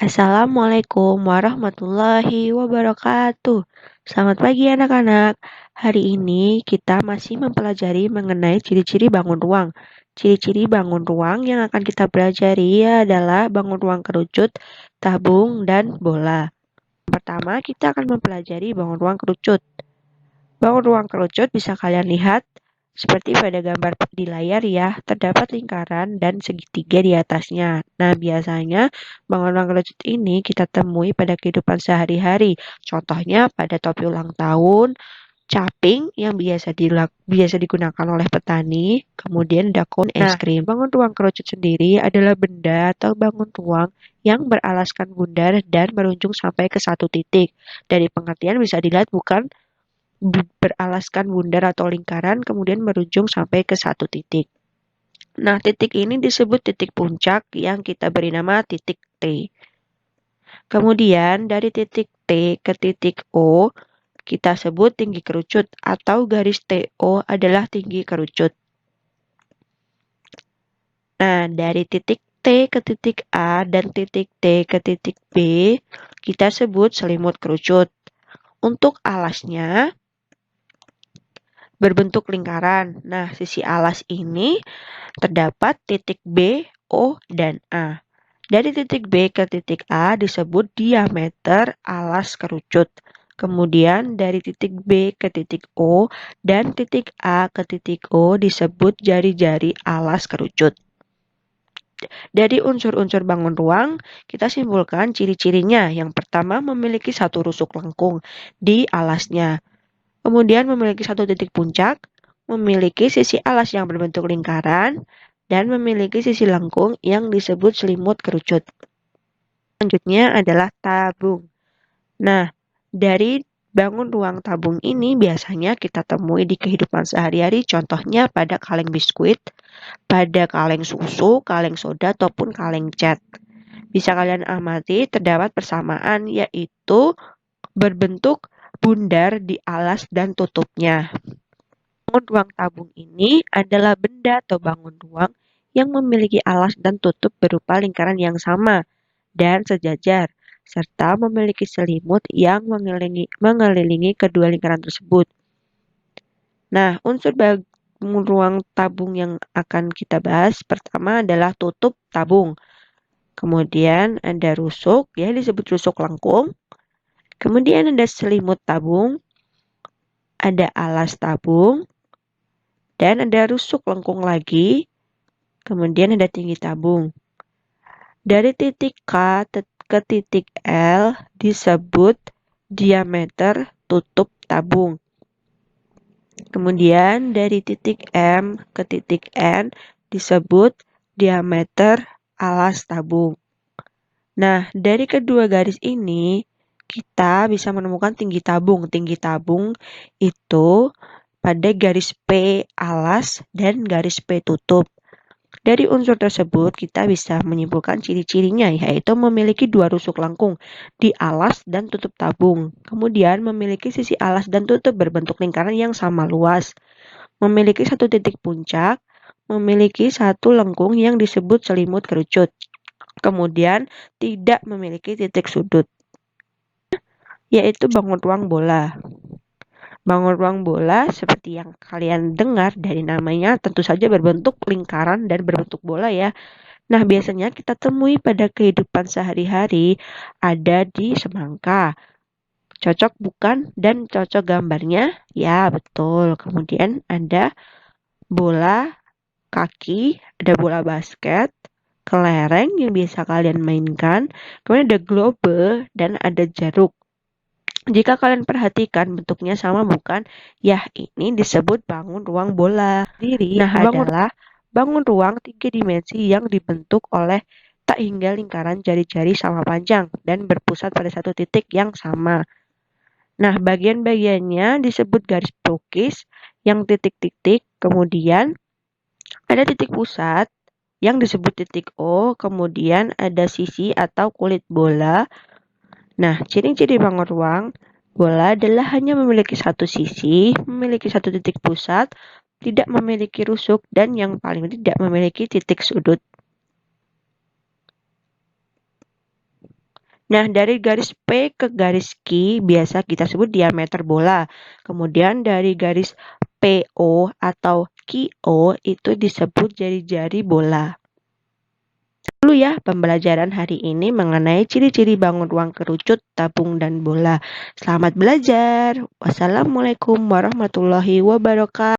Assalamualaikum warahmatullahi wabarakatuh. Selamat pagi anak-anak. Hari ini kita masih mempelajari mengenai ciri-ciri bangun ruang. Ciri-ciri bangun ruang yang akan kita pelajari adalah bangun ruang kerucut, tabung, dan bola. Pertama, kita akan mempelajari bangun ruang kerucut. Bangun ruang kerucut bisa kalian lihat seperti pada gambar di layar ya, terdapat lingkaran dan segitiga di atasnya. Nah, biasanya bangun ruang kerucut ini kita temui pada kehidupan sehari-hari. Contohnya pada topi ulang tahun, caping yang biasa digunakan oleh petani, kemudian daun es krim. Bangun ruang kerucut sendiri adalah benda atau bangun ruang yang beralaskan bundar dan merunjung sampai ke satu titik. Dari pengertian bisa dilihat bukan beralaskan bundar atau lingkaran kemudian merujung sampai ke satu titik. Nah, titik ini disebut titik puncak yang kita beri nama titik T. Kemudian dari titik T ke titik O kita sebut tinggi kerucut atau garis TO adalah tinggi kerucut. Nah, dari titik T ke titik A dan titik T ke titik B kita sebut selimut kerucut. Untuk alasnya berbentuk lingkaran. Nah, sisi alas ini terdapat titik B, O, dan A. Dari titik B ke titik A disebut diameter alas kerucut. Kemudian dari titik B ke titik O dan titik A ke titik O disebut jari-jari alas kerucut. Dari unsur-unsur bangun ruang, kita simpulkan ciri-cirinya. Yang pertama, memiliki satu rusuk lengkung di alasnya. Kemudian memiliki satu titik puncak, memiliki sisi alas yang berbentuk lingkaran, dan memiliki sisi lengkung yang disebut selimut kerucut. Selanjutnya adalah tabung. Nah, dari bangun ruang tabung ini biasanya kita temui di kehidupan sehari-hari, contohnya pada kaleng biskuit, pada kaleng susu, kaleng soda, ataupun kaleng cat. Bisa kalian amati terdapat persamaan yaitu berbentuk bundar di alas dan tutupnya. Bangun ruang tabung ini adalah benda atau bangun ruang yang memiliki alas dan tutup berupa lingkaran yang sama dan sejajar, serta memiliki selimut yang mengelilingi kedua lingkaran tersebut. Nah, unsur bangun ruang tabung yang akan kita bahas pertama adalah tutup tabung. Kemudian ada rusuk, ya disebut rusuk lengkung. Kemudian ada selimut tabung, ada alas tabung, dan ada rusuk lengkung lagi. Kemudian ada tinggi tabung. Dari titik K ke titik L disebut diameter tutup tabung. Kemudian dari titik M ke titik N disebut diameter alas tabung. Nah, dari kedua garis ini kita bisa menemukan tinggi tabung. Tinggi tabung itu pada garis P alas dan garis P tutup. Dari unsur tersebut kita bisa menyimpulkan ciri-cirinya yaitu memiliki dua rusuk lengkung di alas dan tutup tabung. Kemudian memiliki sisi alas dan tutup berbentuk lingkaran yang sama luas. Memiliki satu titik puncak, memiliki satu lengkung yang disebut selimut kerucut. Kemudian tidak memiliki titik sudut, yaitu bangun ruang bola. Bangun ruang bola seperti yang kalian dengar dari namanya tentu saja berbentuk lingkaran dan berbentuk bola ya. Nah, biasanya kita temui pada kehidupan sehari-hari ada di semangka. Cocok bukan? Dan cocok gambarnya? Ya, betul. Kemudian ada bola kaki, ada bola basket, kelereng yang biasa kalian mainkan, kemudian ada globe dan ada jeruk. Jika kalian perhatikan bentuknya sama bukan? Ya, ini disebut bangun ruang bola. Nah, adalah bangun ruang 3 dimensi yang dibentuk oleh tak hingga lingkaran jari-jari sama panjang dan berpusat pada satu titik yang sama. Nah, bagian-bagiannya disebut garis pelukis yang titik-titik, kemudian ada titik pusat yang disebut titik O, kemudian ada sisi atau kulit bola. Nah, ciri-ciri bangun ruang bola adalah hanya memiliki satu sisi, memiliki satu titik pusat, tidak memiliki rusuk, dan yang paling tidak memiliki titik sudut. Nah, dari garis P ke garis Q biasa kita sebut diameter bola. Kemudian dari garis PO atau QO itu disebut jari-jari bola. Dulu ya pembelajaran hari ini mengenai ciri-ciri bangun ruang kerucut, tabung, dan bola. Selamat belajar. Wassalamualaikum warahmatullahi wabarakatuh.